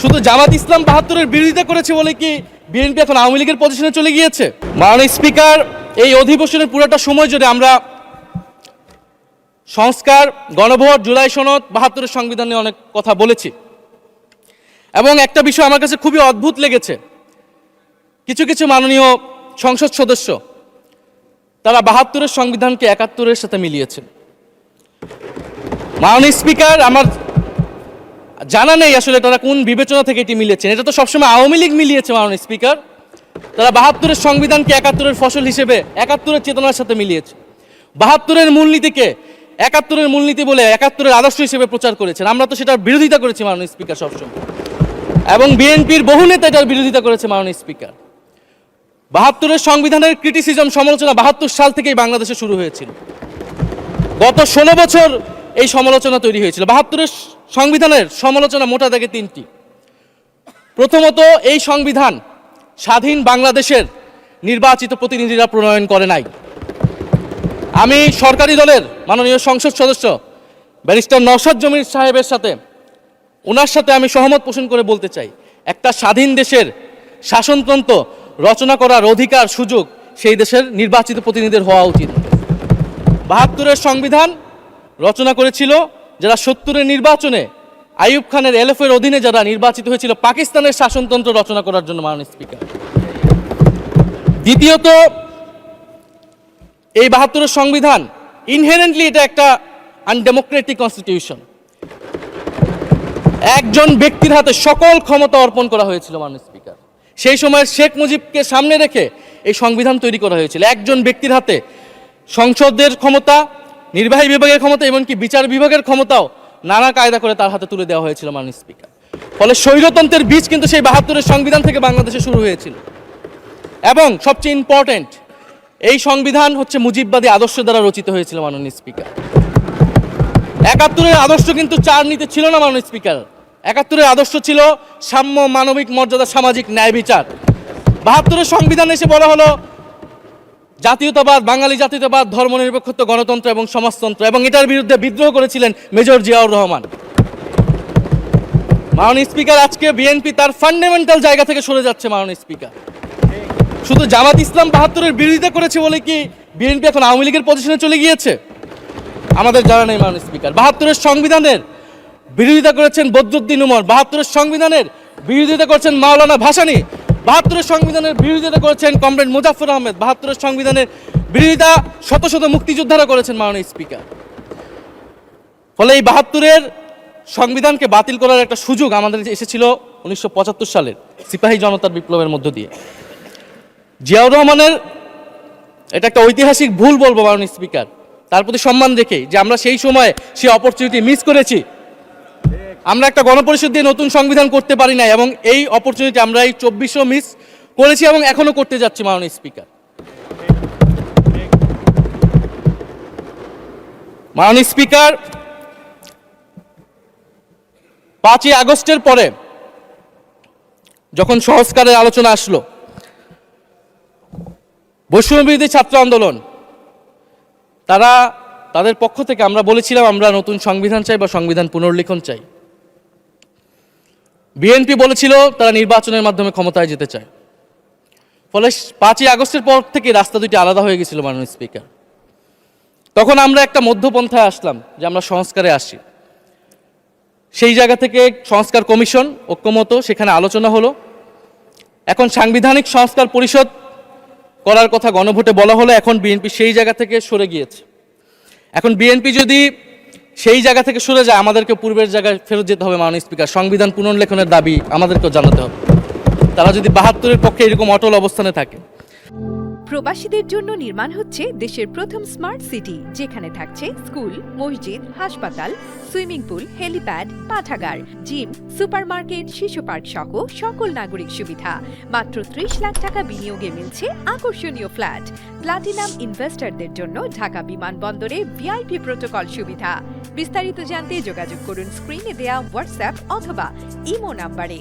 শুধু জামাত ইসলাম ৭২-এর বিরোধিতা করেছে বলে কি বিএনপি এখন আওয়ামী লীগের পজিশনে চলে গিয়েছে? মাননীয় স্পিকার, এই অধিবেশনের পুরোটা সময় জুড়ে আমরা সংস্কার, গণভোট, জুলাই সনদ, ৭২-এর সংবিধান নিয়ে অনেক কথা বলেছি। এবং একটা বিষয় আমার কাছে খুবই অদ্ভুত লেগেছে, কিছু কিছু মাননীয় সংসদ সদস্য তারা ৭২-এর সংবিধানকে ৭১-এর সাথে মিলিয়েছে। মাননীয় স্পিকার, আমার জানা নেই আসলে তারা কোন বিবেচনা থেকে এটি মিলিয়েছেন। এটা তো সবসময় আওয়ামী লীগ মিলিয়েছে মাননীয় স্পিকার। তারা ৭২-এর সংবিধানকে ৭১-এর ফসল হিসেবে ৭১-এর চেতনার সাথে মিলিয়েছে। ৭২-এর মূলনীতিকে ৭১-এর মূলনীতি বলে ৭১-এর আদর্শ হিসেবে প্রচার করেছেন। আমরা তো সেটার বিরোধিতা করেছি মাননীয় স্পিকার সবসময়, এবং বিএনপির বহু নেতা এটার বিরোধিতা করেছে মাননীয় স্পিকার। ৭২-এর সংবিধানের ক্রিটিসিজম, সমালোচনা ৭২ সাল থেকেই বাংলাদেশে শুরু হয়েছিল। গত ১৬ বছর এই সমালোচনা তৈরি হয়েছিল। ৭২-এর সংবিধানের সমালোচনা মোটা দাগে তিনটি। প্রথমত, এই সংবিধান স্বাধীন বাংলাদেশের নির্বাচিত প্রতিনিধিরা প্রণয়ন করে নাই। আমি সরকারি দলের মাননীয় সংসদ সদস্য ব্যারিস্টার নওশাদ জমির সাহেবের সাথে, ওনার সাথে আমি সহমত পোষণ করে বলতে চাই, একটা স্বাধীন দেশের শাসনতন্ত্র রচনা করার অধিকার, সুযোগ সেই দেশের নির্বাচিত প্রতিনিধিদের হওয়া উচিত। ৭২-এর সংবিধান রচনা করেছিল যারা ৭০-এর নির্বাচনে আইয়ুব খানের এলএফের অধীনে যারা নির্বাচিত হয়েছিল পাকিস্তানের শাসনতন্ত্র রচনা করার জন্য মাননীয় স্পিকার। দ্বিতীয়ত, এই ৭২-এর সংবিধান ইনহেরেন্টলি এটা একটা আনডেমোক্রেটিক কনস্টিটিউশন। একজন ব্যক্তির হাতে সকল ক্ষমতা অর্পণ করা হয়েছিল মাননীয় স্পিকার। সেই সময় শেখ মুজিবকে সামনে রেখে এই সংবিধান তৈরি করা হয়েছিল। একজন ব্যক্তির হাতে সংসদের ক্ষমতা, নির্বাহী বিভাগের ক্ষমতা, এমনকি বিচার বিভাগের ক্ষমতাও নানা কায়দা করে তার হাতে তুলে দেওয়া হয়েছিল মাননীয় স্পিকার। ফলে স্বৈরতন্ত্রের বীজ কিন্তু সেই ৭২-এর সংবিধান থেকে বাংলাদেশে শুরু হয়েছিল। এবং সবচেয়ে ইম্পর্টেন্ট, এই সংবিধান হচ্ছে মুজিববাদী আদর্শ দ্বারা রচিত হয়েছিল মাননীয় স্পিকার। ৭১-এর আদর্শ কিন্তু চার নীতি ছিল না মাননীয় স্পিকার। ৭১-এর আদর্শ ছিল সাম্য, মানবিক মর্যাদা, সামাজিক ন্যায় বিচার। ৭২-এর সংবিধান এসে বলা হলো জাতীয়তাবাদ, বাঙালি জাতীয়তাবাদ, ধর্মনিরপেক্ষত্ব, গণতন্ত্র এবং সমাজতন্ত্র, এবং এটার বিরুদ্ধে বিদ্রোহ করেছিলেন মেজর জিয়াউর রহমান। মাননীয় স্পিকার, আজকে বিএনপি তার ফান্ডামেন্টাল জায়গা থেকে সরে যাচ্ছে মাননীয় স্পিকার। শুধু জামাত ইসলাম ৭২-এর বিরোধিতা করেছে বলে কি বিএনপি এখন আওয়ামী লীগের পজিশনে চলে গিয়েছে? আমাদের জানা নেই মাননীয় স্পিকার। ৭২-এর সংবিধানের বিরোধিতা করেছেন বদরুদ্দিন উমর, ৭২-এর সংবিধানের বিরোধিতা করেছেন মাওলানা ভাসানী, ৭২-এর সংবিধানের বিরোধিতা করেছেন কমরেড মুজাফফর আহমেদ, ৭২-এর সংবিধানের বিরোধিতা শত শত মুক্তিযোদ্ধারা করেছেন মাননীয় স্পিকার। ফলে এই ৭২-এর সংবিধানকে বাতিল করার একটা সুযোগ আমাদের এসেছিল ১৯৭৫ সালের সিপাহী জনতার বিপ্লবের মধ্য দিয়ে। জিয়াউর রহমানের এটা একটা ঐতিহাসিক ভুল বলবো মাননীয় স্পিকার, তার প্রতি সম্মান রেখে, যে আমরা সেই সময় সেই অপরচুনিটি মিস করেছি। আমরা একটা গণপরিষদ দিয়ে নতুন সংবিধান করতে পারি না, এবং এই অপরচুনিটি আমরা এই ২৪০০ মিস করেছি এবং এখনো করতে যাচ্ছি মাননীয় স্পিকার। মাননীয় স্পিকার, ৫ই আগস্টের পরে যখন সংস্কারের আলোচনা আসলো, বৈষম্যবিরোধী ছাত্র আন্দোলন তারা তাদের পক্ষ থেকে আমরা বলেছিলাম আমরা নতুন সংবিধান চাই বা সংবিধান পুনর্লিখন চাই। বিএনপি বলেছিল তারা নির্বাচনের মাধ্যমে ক্ষমতায় যেতে চায়। ফলে ৫ই আগস্টের পর থেকে রাস্তা দুটি আলাদা হয়ে গেছিল মাননীয় স্পিকার। তখন আমরা একটা মধ্যপন্থায় আসলাম যে আমরা সংস্কারে আসি। সেই জায়গা থেকে সংস্কার কমিশন ঐক্যমত, সেখানে আলোচনা হলো। এখন সাংবিধানিক সংস্কার পরিষদ করার কথা গণভোটে বলা হলো। এখন বিএনপি সেই জায়গা থেকে সরে গিয়েছে। এখন বিএনপি যদি সেই জায়গা থেকে সরে যায়, আমাদেরকে পূর্বের জায়গায় ফেরত যেতে হবে মাননীয় স্পিকার। সংবিধান পুনর্লেখনের দাবি আমাদেরকেও জানাতে হবে, তারা যদি ৭২-এর পক্ষে এরকম অটল অবস্থানে থাকে। প্রবাসীদের জন্য নির্মাণ হচ্ছে দেশের প্রথম স্মার্ট সিটি, যেখানে থাকছে স্কুল, মসজিদ, হাসপাতাল, সুইমিং পুল, হেলিপ্যাড, পাঠাগার, জিম, সুপারমার্কেট, শিশু পার্ক সহ সকল নাগরিক সুবিধা। মাত্র ৩০ লাখ টাকা বিনিয়োগে মিলছে আকর্ষণীয় ফ্ল্যাট। প্লাটিনাম ইনভেস্টরদের জন্য ঢাকা বিমানবন্দরে ভিআইপি প্রোটোকল সুবিধা। বিস্তারিত জানতে যোগাযোগ করুন স্ক্রিনে দেয়া হোয়াটসঅ্যাপ অথবা ইমো নাম্বারে।